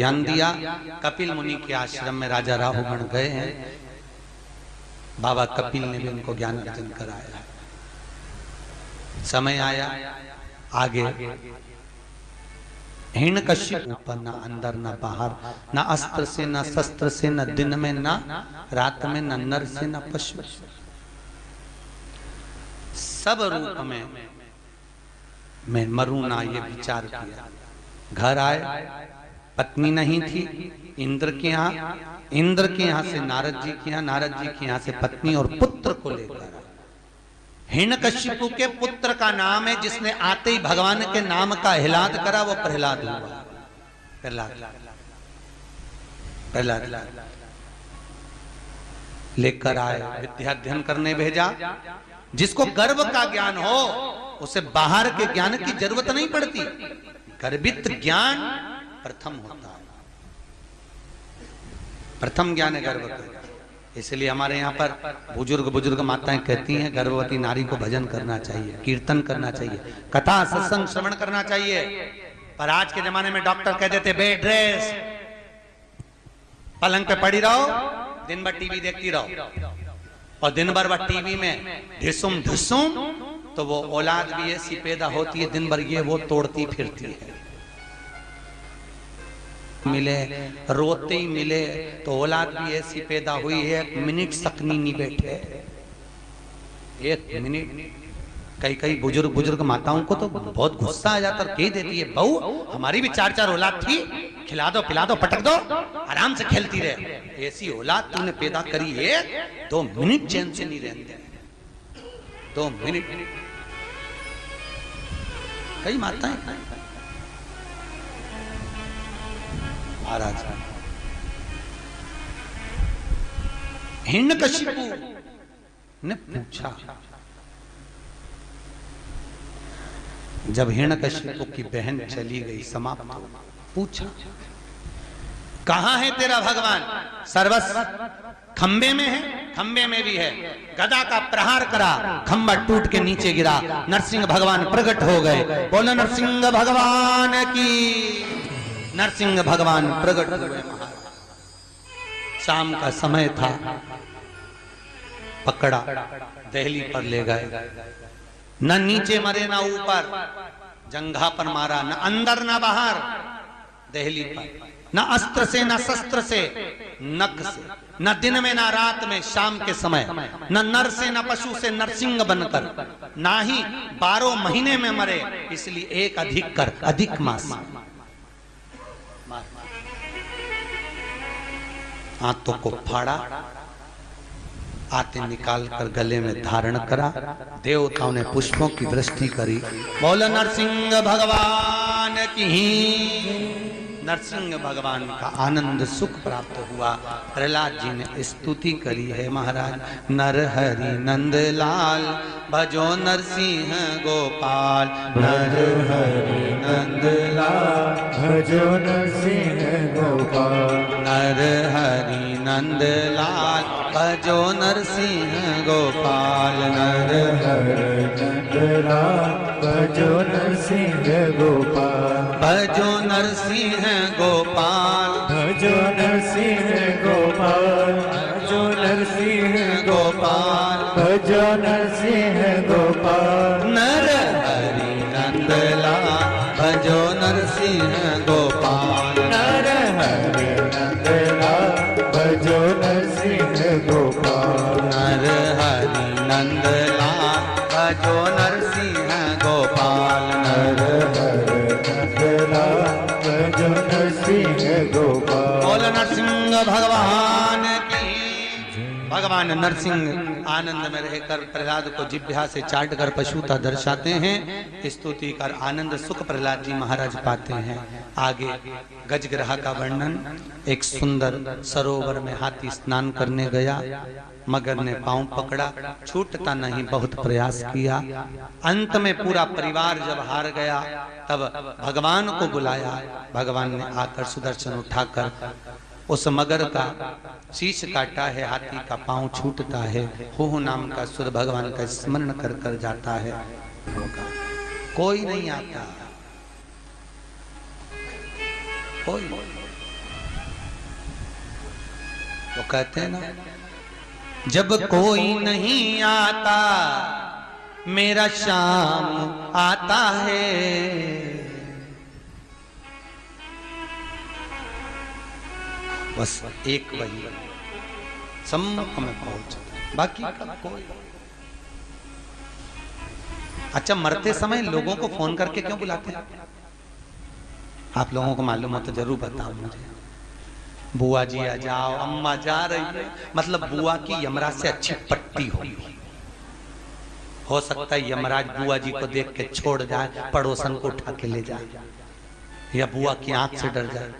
ज्ञान दिया। कपिल मुनि के आश्रम में राजा राहुगण गए हैं, बाबा कपिल ने भी उनको ज्ञान अर्जन कराया। समय आया आगे हिरण्यकशिपु ऊपर, ना अंदर ना बाहर, ना अस्त्र से ना शस्त्र से, न दिन में ना रात में, न नर से न पशु, सब रूप में मैं मरूं ना, ये विचार किया। घर आए, पत्नी नहीं थी, इंद्र के यहाँ से नारद जी के यहाँ, नारद जी के यहाँ से पत्नी और पुत्र को लेकर। हिरण्यकशिपु के पुत्र का नाम है, जिसने आते ही भगवान के नाम का हिलाद करा, वो प्रहलाद हुआ। प्रहलाद लेकर आए, विद्याध्ययन करने भेजा। जिसको गर्व का ज्ञान हो उसे बाहर के ज्ञान की जरूरत नहीं पड़ती। गर्भित ज्ञान प्रथम होता है, प्रथम ज्ञान है गर्भ का। इसलिए हमारे यहाँ पर बुजुर्ग माताएं कहती हैं गर्भवती नारी को भजन करना चाहिए, कीर्तन करना चाहिए, कथा सत्संग श्रवण करना चाहिए। पर आज के जमाने में डॉक्टर कह देते बेड रेस्ट, पलंग पे पड़ी रहो, दिन भर टीवी देखती रहो, और दिन भर वह टीवी में ढिसुम तो वो औलाद भी ऐसी पैदा होती है, दिन भर ये वो तोड़ती फिरती है। मिले रोते ही मिले तो औलाद भी ऐसी पैदा हुई है, 1 मिनट सकनी नहीं बैठे, 1 मिनट। कई बुजुर्ग माताओं को तो बहुत गुस्सा आ जाता, कह देती है बहू हमारी भी 4 औलाद थी, खिला दो पिला दो पटक दो, आराम से खेलती रहे। ऐसी औलाद तूने पैदा करी है, 2 मिनट चैन से नहीं रहते, 2 मिनट। कई माताएं महाराज हिरण्यकशिपु ने पूछा, जब हिरण्यकशिपु की बहन चली गई, समाप्त हो, पूछा कहां है तेरा भगवान? सर्वस्व खंबे में है, खंबे में भी है। गदा का प्रहार करा, खंबा टूट के नीचे गिरा, नरसिंह भगवान प्रकट हो गए। बोलो नरसिंह भगवान की। नरसिंह भगवान प्रकट हुए। शाम का समय था, पकड़ा, दहली पर ले गए। न नीचे मरे ना ऊपर, जंघा पर मारा, न अंदर ना बाहर, दहली पर। न अस्त्र से न शस्त्र से, नख से, न दिन में ना रात में, शाम के समय, न नर से न पशु से, नरसिंह बनकर, ना ही 12 महीने में मरे, इसलिए एक अधिक कर, अधिक मास। हाथों को फाड़ा, आते निकाल कर गले में धारण करा, देवताओं ने पुष्पों की वृष्टि करी। बोलो नरसिंह भगवान की। नरसिंह भगवान का आनंद सुख प्राप्त हुआ। प्रहलाद जी ने स्तुति करी है महाराज, नर हरि नंद लाल भजो नरसिंह गोपाल, नर हरि नंद लाल भजो नरसिंह गोपाल, नर हरि नंद लाल भजो नरसिंह गोपाल, नर हरि नंद लाल भजो नरसिंह गोपाल, भजो नरसिंह गोपाल, भजो नरसिंह गोपाल, भजो नरसिंह गोपाल, भजो नरसिंह गोपाल, नर हरि नंद लाल भजो नरसिंह गोपाल, नर हरि नंद लाल भजो नरसिंह गोपाल, नर हरि नंद लाल भजो नरसिंह गोपाल, नर हरि नंद लाल भजो नरसिंह गोपाल। बोलो नरसिंह भगवान की। भगवान नरसिंह आनंद में रहकर प्रहलाद को जिह्वा से चाट कर पशुता दर्शाते हैं, स्तुति कर आनंद सुख प्रहलाद जी महाराज पाते हैं। आगे गजग्रह का वर्णन। एक सुंदर सरोवर में हाथी स्नान करने गया, मगर ने पांव पकड़ा, छूटता नहीं, बहुत प्रयास किया। अंत में पूरा परिवार जब हार गया, तब भगवान को बुलाया। भगवान ने आकर सुदर्शन उठाकर उस मगर का शीश काटा है, हाथी का पांव छूटता है। हो नाम का सुर भगवान का स्मरण कर कर जाता है। कोई नहीं आता, कोई वो कहते हैं ना, जब कोई नहीं आता मेरा शाम आता है, बस एक वही सम्मुख में पहुंच, बाकी का कोई। अच्छा, मरते समय लोगों को फोन करके क्यों बुलाते हैं? आप लोगों को मालूम हो तो जरूर बताओ मुझे। बुआ जी आ जाओ, अम्मा जा रही है, मतलब बुआ की यमराज से अच्छी पट्टी हो सकता है यमराज बुआ जी को देख के छोड़ जाए, पड़ोसन को उठा के ले जाए, या बुआ की आंख से डर जाए।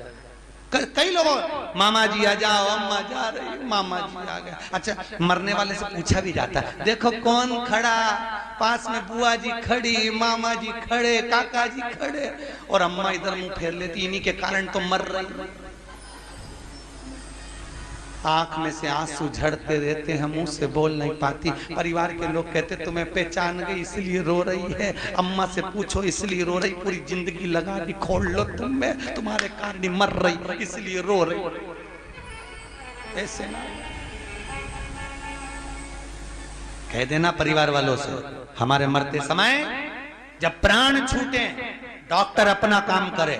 कई लोगों, मामा जी आ जाओ, अम्मा जा रही, मामा जी आ गए। अच्छा, मरने वाले से पूछा भी जाता है, देखो कौन खड़ा, पास में बुआ जी खड़ी, मामा जी खड़े, काका जी खड़े, और अम्मा इधर मुंह फेर लेती, इन्हीं के कारण तो मर रही। आंख में से आंसू झड़ते रहते हैं, मुंह से बोल नहीं पाती। परिवार के लोग कहते तुम्हें पहचान गई इसलिए रो रही है, अम्मा से पूछो इसलिए रो रही, पूरी जिंदगी लगा दी खोल लो तुम में, तुम्हारे कारण मर रही इसलिए रो रही। ऐसे ना कह देना परिवार वालों से, हमारे मरते समय जब प्राण छूटे, डॉक्टर अपना काम करे,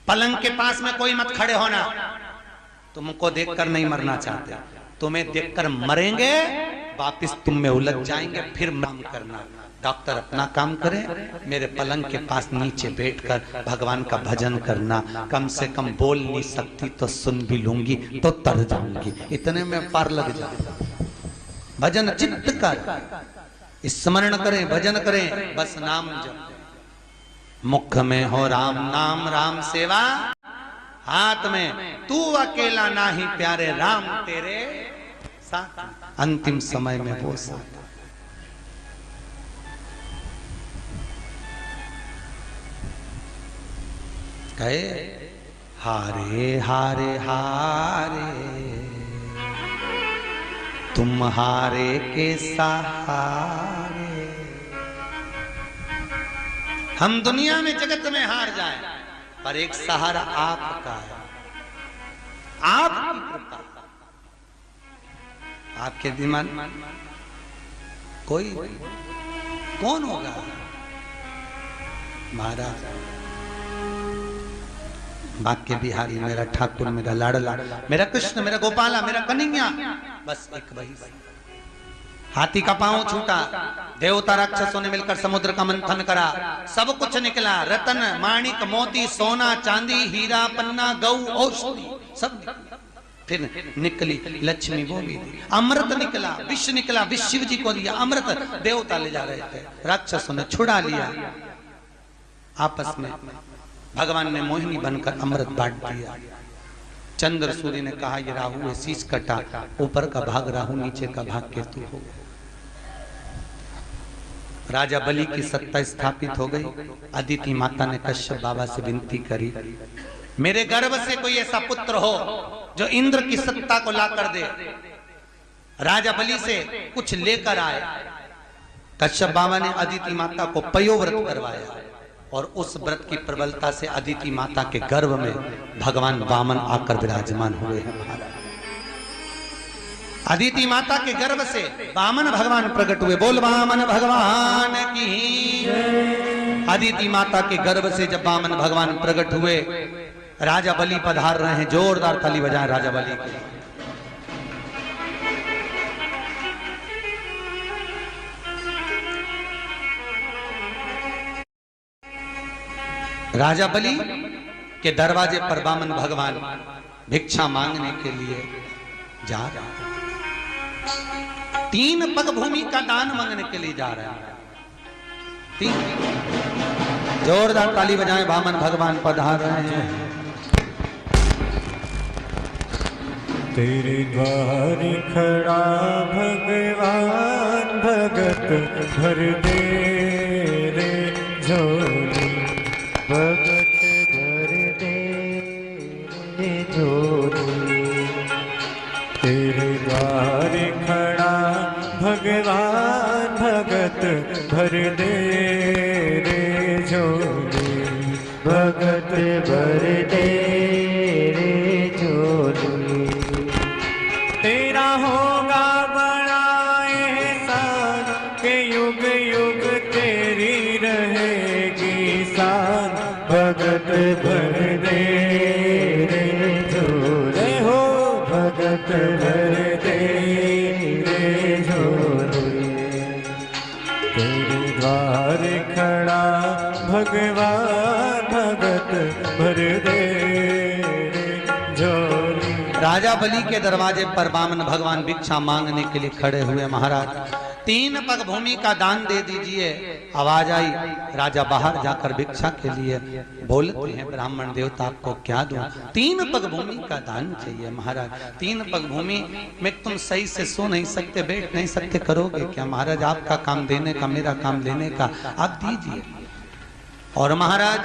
पलंग के पास में कोई मत खड़े होना। तुमको देखकर नहीं मरना चाहते, तुम्हें देखकर मरेंगे, वापिस तुम में उलझ जाएंगे, फिर मरम करना। डॉक्टर अपना काम करे, मेरे पलंग के पास नीचे बैठकर भगवान का भजन करना। कम से कम बोल नहीं सकती तो सुन भी लूंगी तो तर जाऊंगी, इतने में पार लग जाएगा। भजन चित्त कर, स्मरण करें, भजन करें, बस नाम जप। मुख में हो राम नाम, राम सेवा हाथ में, तू अकेला नाही प्यारे, राम तेरे साथ। अंतिम समय में वो साथ। कहे हारे हारे हारे तुम हारे के सहारे। हम दुनिया में जगत में हार जाएं, पर एक सहारा आपका है, आपकी कृपा। आपके दिमाग कोई कौन होगा? महाराज बाके बिहारी, मेरा ठाकुर, मेरा लाडला, मेरा कृष्ण, मेरा गोपाला, मेरा कन्हैया, बस एक वही। हाथी का पांव छूटा, देवता राक्षसों ने मिलकर समुद्र का मंथन करा, सब कुछ निकला, रतन माणिक मोती सोना चांदी हीरा पन्ना गौ औषधि सब निकला। फिर निकली लक्ष्मी, वो भी अमृत निकला, विष निकला, विष शिव जी को दिया अमृत, देवता ले जा रहे थे, राक्षसों ने छुड़ा लिया। आपस में भगवान ने मोहिनी बनकर अमृत बांट दिया। चंद्र सूर्य ने कहा ये राहु है, शीश कटा, ऊपर का भाग राहु, नीचे का भाग केतु हो गया। राजा बलि की सत्ता स्थापित हो गई। अदिति माता ने कश्यप बाबा से विनती करी, मेरे गर्भ से कोई ऐसा पुत्र हो जो इंद्र की सत्ता को ला कर दे। राजा बलि से कुछ लेकर आए। कश्यप बाबा ने अदिति माता को पयोव्रत करवाया, और उस व्रत की प्रबलता से अदिति माता के गर्भ में भगवान वामन आकर विराजमान हुए हैं। महाराज अदिति माता के गर्भ से वामन भगवान प्रकट हुए। बोल वामन भगवान की। अदिति माता के गर्भ से जब वामन भगवान प्रकट हुए, राजा बलि पधार रहे हैं। जोरदार ताली बजाएं राजा बलि के। राजा बलि के दरवाजे पर वामन भगवान भिक्षा मांगने के लिए जा रहे हैं। 3 पग भूमि का दान मांगने के लिए जा रहे हैं। 3 जोरदार ताली बजाएं, वामन भगवान पधार रहे हैं। तेरे द्वार खड़ा भगवान, भगत भर दे रे झोली, भगत भर दे रे झोली। तेरे द्वार खड़ा भगवान, भगत भर दे रे झोली, भगत भर दे रे झोली। भर दे रे झोली। तेरे द्वार खड़ा भगवान भगत भर दे रे झोली। राजा बलि के दरवाजे पर वामन भगवान भिक्षा मांगने के लिए खड़े हुए। महाराज 3 पग भूमि का दान दे दीजिए। आवाज आई, राजा बाहर जाकर भिक्षा के लिए बोलते हैं, ब्राह्मण देवता आपको क्या दूं? 3 पग भूमि का दान चाहिए। महाराज 3 पग भूमि में तुम सही से सो नहीं सकते, बैठ नहीं सकते, करोगे क्या? महाराज आपका काम देने का, मेरा काम लेने का, आप दीजिए। और महाराज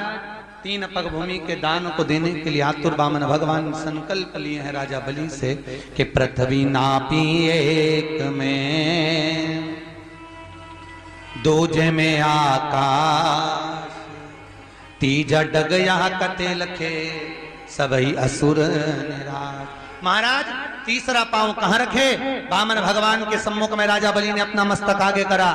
3 पग भूमि के दान को देने के लिए आतुर वामन भगवान संकल्प लिए हैं राजा बलि से कि पृथ्वी नापी एक में, दूजे में आकाश, तीजा डग यहाँ कते लखे, सबई असुर निराश। महाराज तीसरा पांव कहां रखे? वामन भगवान के सम्मुख में राजा बलि ने अपना मस्तक आगे करा।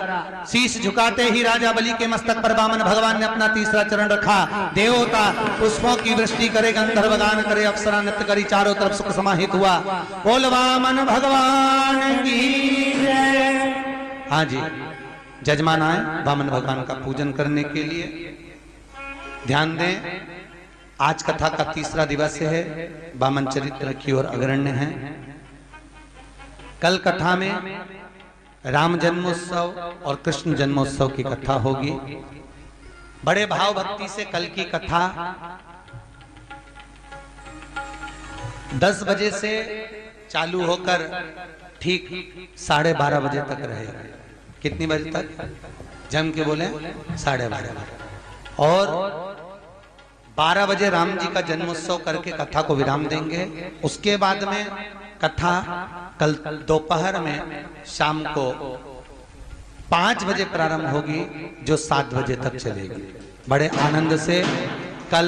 शीश झुकाते ही राजा बलि के मस्तक पर वामन भगवान ने अपना तीसरा चरण रखा। देवता पुष्पों की वृष्टि करे, गंधर्व गान करे, अप्सरा नृत्य करी, चारों तरफ सुख समाहित हुआ। बोल वामन भगवान की जय। हाँ जी, जजमान आए वामन भगवान का पूजन करने के लिए। ध्यान दें, आज कथा का तीसरा दिवस है। वामन चरित्र की ओर अग्रण्य है। कल कथा में राम जन्मोत्सव और कृष्ण जन्मोत्सव की कथा होगी। बड़े भाव भक्ति से कल की कथा 10 बजे से चालू होकर ठीक 12:30 बजे तक रहेगा। कितनी बजे तक? जम के बोले 12:30। और 12 बजे राम जी का जन्मोत्सव करके कथा को विराम देंगे। उसके बाद में कथा कल दोपहर में शाम को 5 बजे प्रारंभ होगी, जो 7 बजे तक चलेगी। बड़े आनंद से कल